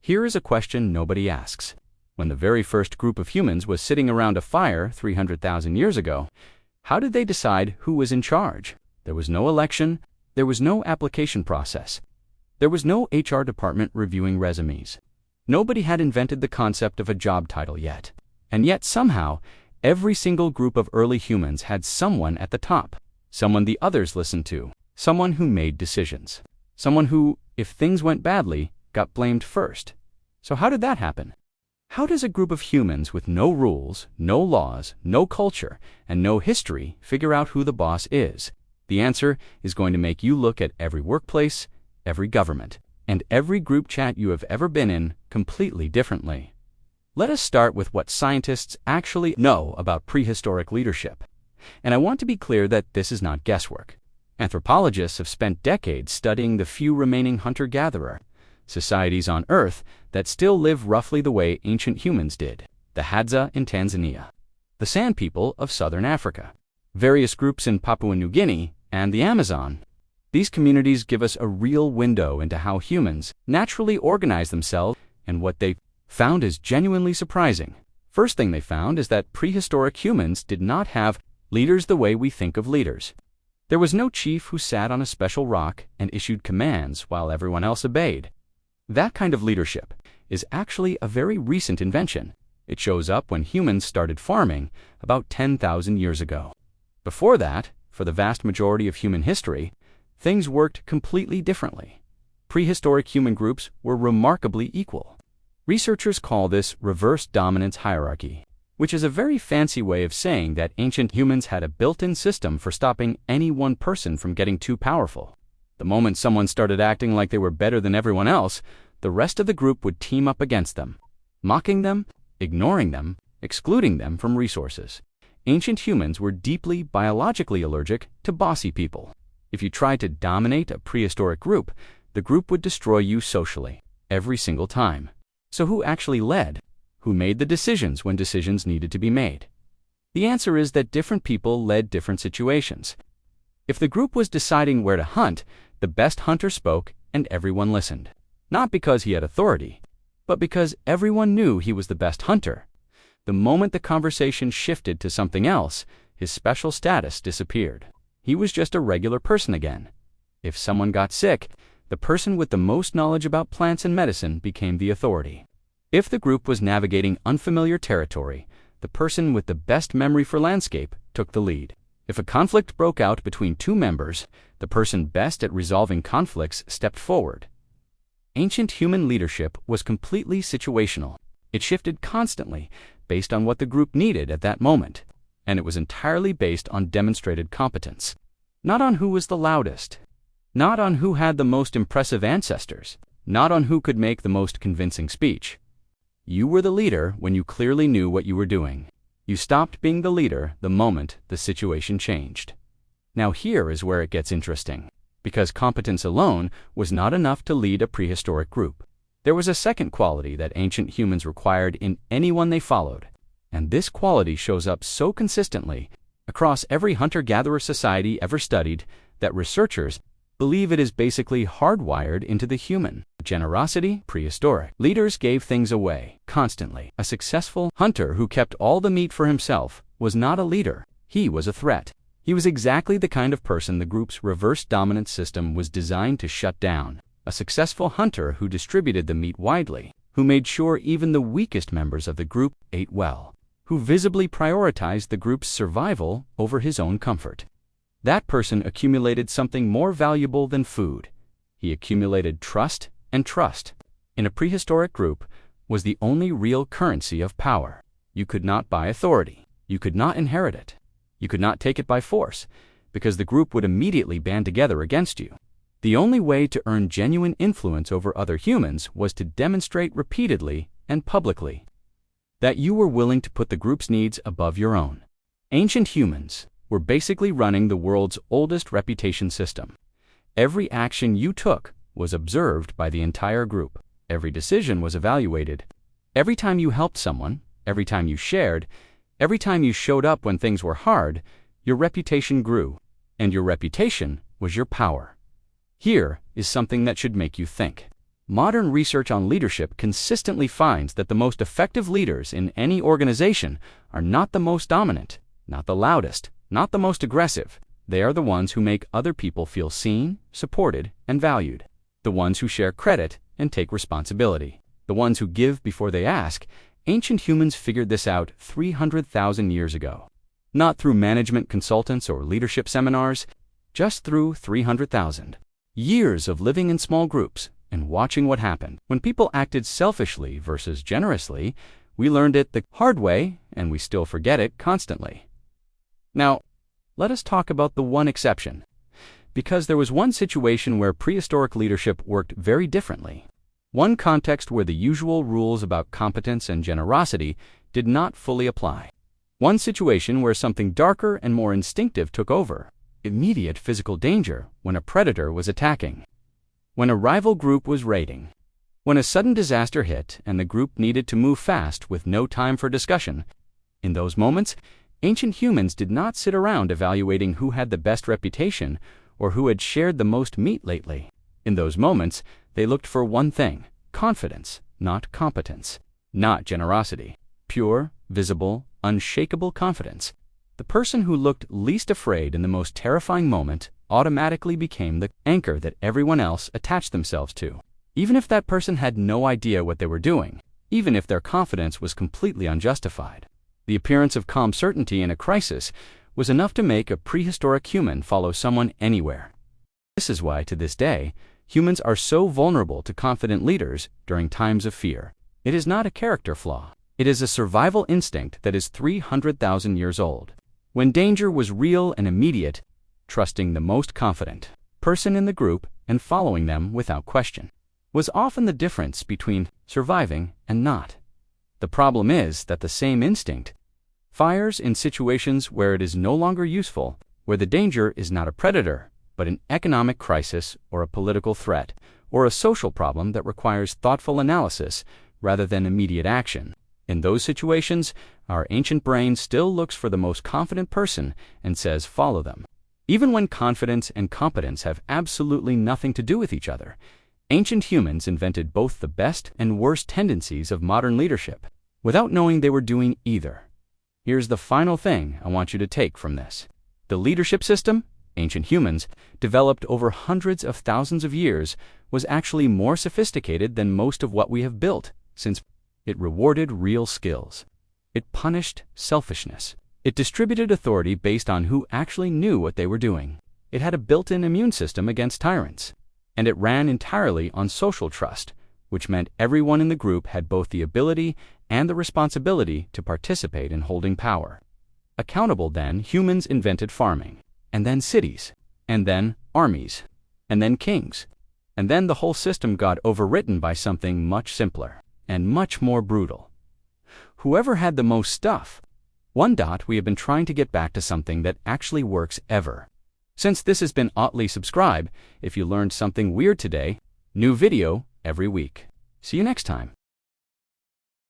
Here is a question nobody asks. When the very first group of humans was sitting around a fire 300,000 years ago, how did they decide who was in charge? There was no election, there was no application process. There was no HR department reviewing resumes. Nobody had invented the concept of a job title yet. And yet somehow, every single group of early humans had someone at the top, someone the others listened to, someone who made decisions, someone who, if things went badly, got blamed first. So how did that happen? How does a group of humans with no rules, no laws, no culture, and no history figure out who the boss is? The answer is going to make you look at every workplace, every government, and every group chat you have ever been in completely differently. Let us start with what scientists actually know about prehistoric leadership. And I want to be clear that this is not guesswork. Anthropologists have spent decades studying the few remaining hunter-gatherer societies on Earth that still live roughly the way ancient humans did: the Hadza in Tanzania, the Sand People of southern Africa, various groups in Papua New Guinea, and the Amazon. These communities give us a real window into how humans naturally organize themselves, and what they found is genuinely surprising. First thing they found is that prehistoric humans did not have leaders the way we think of leaders. There was no chief who sat on a special rock and issued commands while everyone else obeyed. That kind of leadership is actually a very recent invention. It shows up when humans started farming about 10,000 years ago. Before that, for the vast majority of human history, things worked completely differently. Prehistoric human groups were remarkably equal. Researchers call this reverse dominance hierarchy, which is a very fancy way of saying that ancient humans had a built-in system for stopping any one person from getting too powerful. The moment someone started acting like they were better than everyone else, the rest of the group would team up against them, mocking them, ignoring them, excluding them from resources. Ancient humans were deeply biologically allergic to bossy people. If you tried to dominate a prehistoric group, the group would destroy you socially, every single time. So who actually led? Who made the decisions when decisions needed to be made? The answer is that different people led different situations. If the group was deciding where to hunt, the best hunter spoke and everyone listened. Not because he had authority, but because everyone knew he was the best hunter. The moment the conversation shifted to something else, his special status disappeared. He was just a regular person again. If someone got sick, the person with the most knowledge about plants and medicine became the authority. If the group was navigating unfamiliar territory, the person with the best memory for landscape took the lead. If a conflict broke out between two members, the person best at resolving conflicts stepped forward. Ancient human leadership was completely situational. It shifted constantly based on what the group needed at that moment, and it was entirely based on demonstrated competence. Not on who was the loudest, not on who had the most impressive ancestors, not on who could make the most convincing speech. You were the leader when you clearly knew what you were doing. You stopped being the leader the moment the situation changed. Now here is where it gets interesting, because competence alone was not enough to lead a prehistoric group. There was a second quality that ancient humans required in anyone they followed, and this quality shows up so consistently across every hunter-gatherer society ever studied that researchers believe it is basically hardwired into the human. Generosity, prehistoric. Leaders gave things away constantly. A successful hunter who kept all the meat for himself was not a leader. He was a threat. He was exactly the kind of person the group's reverse dominance system was designed to shut down. A successful hunter who distributed the meat widely, who made sure even the weakest members of the group ate well, who visibly prioritized the group's survival over his own comfort. That person accumulated something more valuable than food. He accumulated trust, and trust, in a prehistoric group, was the only real currency of power. You could not buy authority. You could not inherit it. You could not take it by force, because the group would immediately band together against you. The only way to earn genuine influence over other humans was to demonstrate repeatedly and publicly that you were willing to put the group's needs above your own. Ancient humans were basically running the world's oldest reputation system. Every action you took was observed by the entire group. Every decision was evaluated. Every time you helped someone, every time you shared, every time you showed up when things were hard, your reputation grew, and your reputation was your power. Here is something that should make you think. Modern research on leadership consistently finds that the most effective leaders in any organization are not the most dominant, not the loudest, not the most aggressive. They are the ones who make other people feel seen, supported, and valued. The ones who share credit and take responsibility. The ones who give before they ask. Ancient humans figured this out 300,000 years ago. Not through management consultants or leadership seminars, just through 300,000 years of living in small groups and watching what happened. When people acted selfishly versus generously, we learned it the hard way, and we still forget it constantly. Now, let us talk about the one exception, because there was one situation where prehistoric leadership worked very differently. One context where the usual rules about competence and generosity did not fully apply. One situation where something darker and more instinctive took over. Immediate physical danger when a predator was attacking. When a rival group was raiding. When a sudden disaster hit and the group needed to move fast with no time for discussion. In those moments, ancient humans did not sit around evaluating who had the best reputation or who had shared the most meat lately. In those moments, they looked for one thing: confidence, not competence, not generosity. Pure, visible, unshakable confidence. The person who looked least afraid in the most terrifying moment automatically became the anchor that everyone else attached themselves to. Even if that person had no idea what they were doing, even if their confidence was completely unjustified. The appearance of calm certainty in a crisis was enough to make a prehistoric human follow someone anywhere. This is why, to this day, humans are so vulnerable to confident leaders during times of fear. It is not a character flaw. It is a survival instinct that is 300,000 years old. When danger was real and immediate, trusting the most confident person in the group and following them without question was often the difference between surviving and not. The problem is that the same instinct fires in situations where it is no longer useful, where the danger is not a predator, but an economic crisis or a political threat, or a social problem that requires thoughtful analysis rather than immediate action. In those situations, our ancient brain still looks for the most confident person and says, follow them. Even when confidence and competence have absolutely nothing to do with each other, ancient humans invented both the best and worst tendencies of modern leadership, without knowing they were doing either. Here's the final thing I want you to take from this. The leadership system ancient humans developed over hundreds of thousands of years was actually more sophisticated than most of what we have built, since it rewarded real skills. It punished selfishness. It distributed authority based on who actually knew what they were doing. It had a built-in immune system against tyrants. And it ran entirely on social trust, which meant everyone in the group had both the ability and the responsibility to participate in holding power. Accountable then, humans invented farming, and then cities, and then armies, and then kings. And then the whole system got overwritten by something much simpler and much more brutal. Whoever had the most stuff. We have been trying to get back to something that actually works ever. Since this has been Oddly, subscribe if you learned something weird today. New video every week. See you next time.